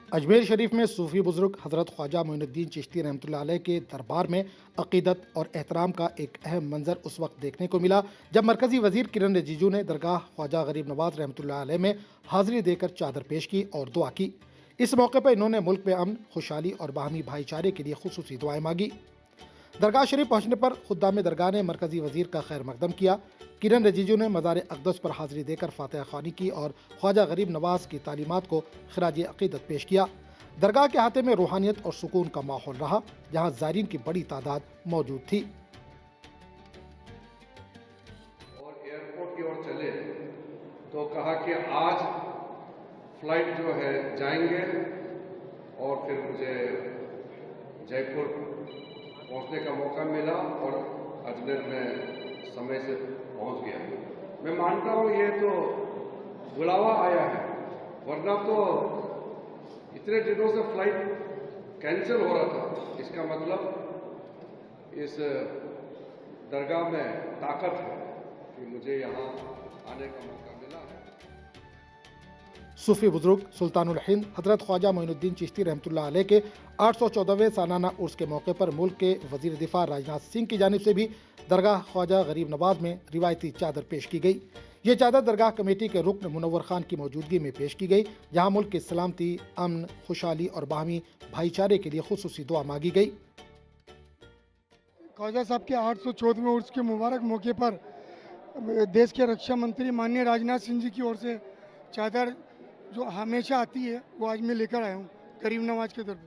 अजमेर शरीफ में सूफी बुजुर्ग हज़रत ख्वाजा मोइनुद्दीन चिश्ती रहमतुल्लाह अलैह के दरबार में अक़ीदत और एहतराम का एक अहम मंजर उस वक्त देखने को मिला जब मरकज़ी वज़ीर किरण रिजिजू ने दरगाह ख्वाजा गरीब नवाज रहमतुल्लाह अलैह में हाज़िरी देकर चादर पेश की और दुआ की। इस मौके पर इन्होंने मुल्क में अमन, खुशहाली और बाहमी भाईचारे के लिए खुसूसी दुआएं मांगी। दरगाह शरीफ पहुंचने पर खुद्दाम दरगाह ने मरकज़ी वज़ीर का खैर मकदम किया। किरण रिजिजू ने मज़ार अक़दस पर हाज़िरी देकर फातिहा ख़्वानी की और ख्वाजा गरीब नवाज की तालीमात को खिराज अक़ीदत पेश किया। दरगाह के अहाते में रूहानियत और सुकून का माहौल रहा, जहाँ ज़ायरीन की बड़ी तादाद मौजूद थी। और एयरपोर्ट की ओर चले तो कहा कि आज फ्लाइट जो है जाएंगे और फिर मुझे जयपुर पहुंचने का मौका मिला और अजमेर में समय से पहुंच गया। मैं मानता हूं ये तो बुलावा आया है, वरना तो इतने दिनों से फ्लाइट कैंसिल हो रहा था। इसका मतलब इस दरगाह में ताकत है कि मुझे यहाँ आने का मौका मिला है। सूफी बुजुर्ग सुल्तानुल हिंद हज़रत ख्वाजा मोइनुद्दीन चिश्ती रहमतुल्लाह अलैह के 814वें सालाना उर्स के मौके पर मुल्क के वज़ीर दिफा राजनाथ सिंह की जानिब से भी दरगाह ख्वाजा गरीब नवाज में रिवायती चादर पेश की गई। ये चादर दरगाह कमेटी के रुकन मुनव्वर खान की मौजूदगी में पेश की गई, जहाँ मुल्क की सलामती, अमन, खुशहाली और बाहमी भाईचारे के लिए खुसूसी दुआ मांगी गई। ख्वाजा साहब के 814वें उर्स के मुबारक मौके पर देश के रक्षा मंत्री माननीय राजनाथ सिंह जी की ओर से चादर जो हमेशा आती है वो आज मैं लेकर आया हूँ गरीब नवाज के तरफ।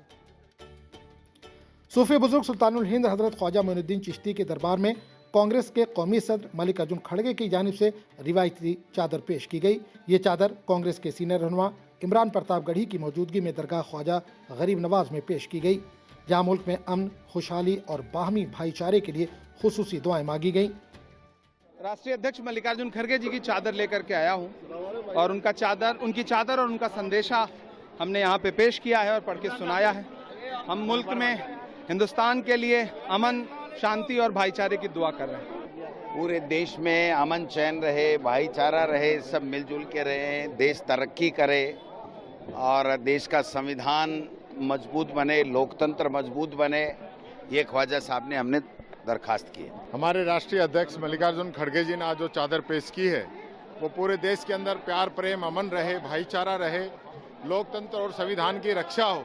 सूफी बुजुर्ग सुल्तानुल हिंद हज़रत ख्वाजा मोइनुद्दीन चिश्ती के दरबार में कांग्रेस के कौमी सदर मल्लिकार्जुन खड़गे की जानिब से रिवायती चादर पेश की गई। ये चादर कांग्रेस के सीनियर रहनुमा इमरान प्रतापगढ़ी की मौजूदगी में दरगाह ख्वाजा गरीब नवाज में पेश की गई, जहाँ मुल्क में अमन, खुशहाली और बाहमी भाईचारे के लिए खुसूसी दुआएं मांगी गईं। राष्ट्रीय अध्यक्ष मल्लिकार्जुन खड़गे जी की चादर लेकर के आया हूं और उनकी चादर और उनका संदेशा हमने यहाँ पे पेश किया है और पढ़ के सुनाया है। हम मुल्क में हिंदुस्तान के लिए अमन, शांति और भाईचारे की दुआ कर रहे हैं। पूरे देश में अमन चैन रहे, भाईचारा रहे, सब मिलजुल के रहे, देश तरक्की करे और देश का संविधान मजबूत बने, लोकतंत्र मजबूत बने, ये ख्वाजा साहब ने हमने दरखास्त की है। हमारे राष्ट्रीय अध्यक्ष मल्लिकार्जुन खड़गे जी ने आज जो चादर पेश की है वो पूरे देश के अंदर प्यार, प्रेम, अमन रहे, भाईचारा रहे, लोकतंत्र और संविधान की रक्षा हो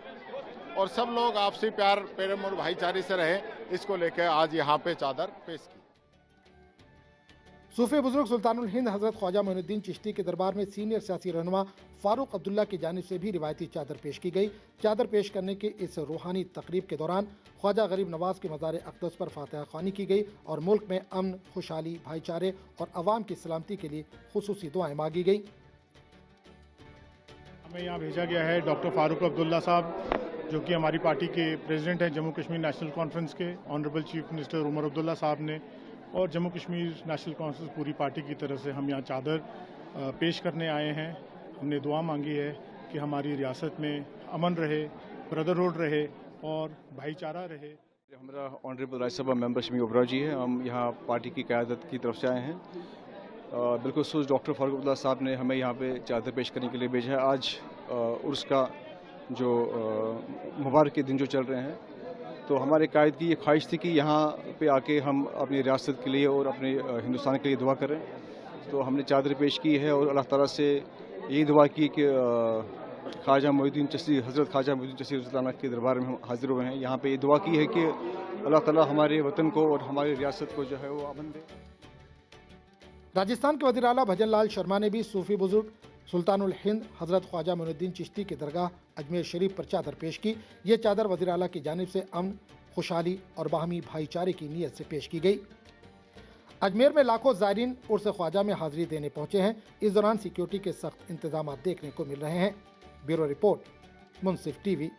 और सब लोग आपसी प्यार, प्रेम और भाईचारे से रहे, इसको लेकर आज यहाँ पे चादर पेश की। सूफी बुजुर्ग सुल्तानुल हिंद हज़रत ख्वाजा मोइनुद्दीन चिश्ती के दरबार में सीनियर सियासी रहनुमा फारूक अब्दुल्ला की जानिब से भी रिवायती चादर पेश की गई। चादर पेश करने के इस रूहानी तकरीब के दौरान ख्वाजा गरीब नवाज के मज़ार अक़दस पर फातिहा ख़्वानी की गई और मुल्क में अमन, खुशहाली, भाईचारे और अवाम की सलामती के लिए खुसूसी दुआएं मांगी गई। हमें यहाँ भेजा गया है डॉक्टर फारूक अब्दुल्ला साहब, जो कि हमारी पार्टी के प्रेसिडेंट हैं जम्मू कश्मीर नेशनल कॉन्फ्रेंस के, honourable chief minister Omar Abdullah sahab ने, और जम्मू कश्मीर नेशनल कॉन्फ्रेंस पूरी पार्टी की तरफ से हम यहाँ चादर पेश करने आए हैं। हमने दुआ मांगी है कि हमारी रियासत में अमन रहे, ब्रदरहुड रहे और भाईचारा रहे। हमारा ऑनरेबल राज्यसभा मेंबर शमी ओबरा जी है, हम यहाँ पार्टी की क़यादत की तरफ से आए हैं। बिल्कुल सोच डॉक्टर फारूक अब्दुल्ला साहब ने हमें यहाँ पे चादर पेश करने के लिए भेजा है। आज उर्स का जो मुबारक के दिन जो चल रहे हैं, तो हमारे कायद की ये ख्वाहिश थी कि यहाँ पे आके हम अपनी रियासत के लिए और अपने हिंदुस्तान के लिए दुआ करें। तो हमने चादर पेश की है और अल्लाह ताला से यही दुआ की कि ख्वाजा मोइनुद्दीन चिश्ती, हज़रत ख्वाजा मोइनुद्दीन चिश्ती रज़ियल्लाहु अन्हु के दरबार में हम हाजिर हुए हैं। यहाँ पे ये दुआ की है कि अल्लाह ताला हमारे वतन को और हमारी रियासत को जो है वो अमन दे। राजस्थान के वज़ीर आला भजन लाल शर्मा ने भी सूफी बुजुर्ग सुल्तानुल हिंद हज़रत ख्वाजा मोइनुद्दीन चिश्ती की दरगाह अजमेर शरीफ पर चादर पेश की। ये चादर वज़ीर आला की जानिब से अमन, खुशहाली और बाहमी भाईचारे की नीयत से पेश की गई। अजमेर में लाखों ज़ायरीन उर्स ख्वाजा में हाज़िरी देने पहुंचे हैं। इस दौरान सिक्योरिटी के सख्त इंतजाम देखने को मिल रहे हैं। ब्यूरो रिपोर्ट, मुंसिफ टीवी।